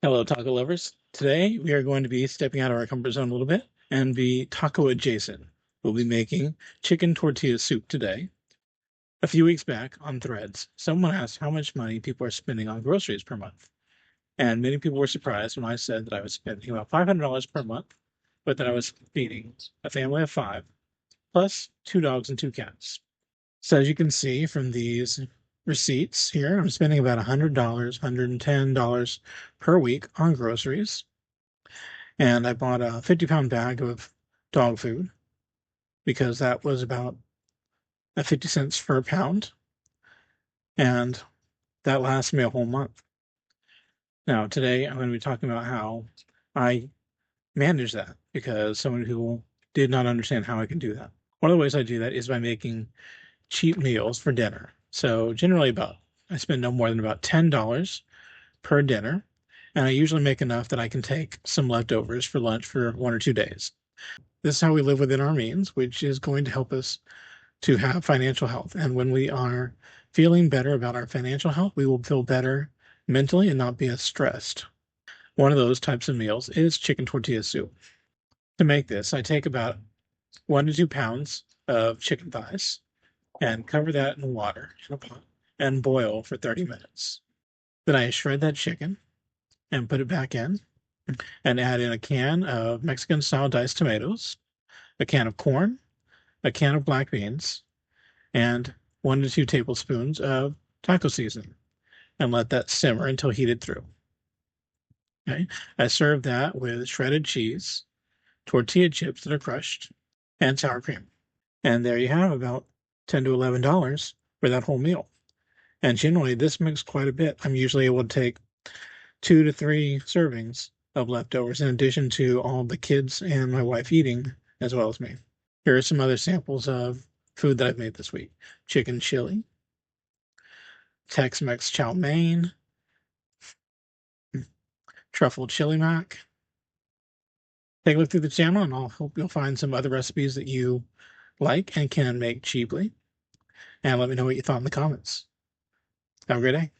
Hello, taco lovers. Today we are going to be stepping out of our comfort zone a little bit and be taco adjacent. We'll be making chicken tortilla soup today. A few weeks back on Threads, someone asked how much money people are spending on groceries per month. And many people were surprised when I said that I was spending about $500 per month, but that I was feeding a family of five, plus two dogs and two cats. So as you can see from these receipts here, I'm spending about $100, $110 per week on groceries. And I bought a 50-pound bag of dog food because that was about 50 cents per pound, and that lasts me a whole month. Now, today I'm going to be talking about how I manage that because some people did not understand how I can do that. One of the ways I do that is by making cheap meals for dinner. So generally I spend no more than about $10 per dinner, and I usually make enough that I can take some leftovers for lunch for 1 or 2 days. This is how we live within our means, which is going to help us to have financial health. And when we are feeling better about our financial health, we will feel better mentally and not be as stressed. One of those types of meals is chicken tortilla soup. To make this, I take about 1 to 2 pounds of chicken thighs and cover that in water in a pot and boil for 30 minutes. Then I shred that chicken and put it back in and add in a can of Mexican style diced tomatoes, a can of corn, a can of black beans, and 1 to 2 tablespoons of taco seasoning, and let that simmer until heated through. Okay. I serve that with shredded cheese, tortilla chips that are crushed, and sour cream. And there you have about $10 to $11 for that whole meal. And generally, this makes quite a bit. I'm usually able to take 2 to 3 servings of leftovers in addition to all the kids and my wife eating, as well as me. Here are some other samples of food that I've made this week: chicken chili, Tex-Mex chow mein, truffle chili mac. Take a look through the channel, and I'll hope you'll find some other recipes that you like and can make cheaply. And let me know what you thought in the comments. Have a great day.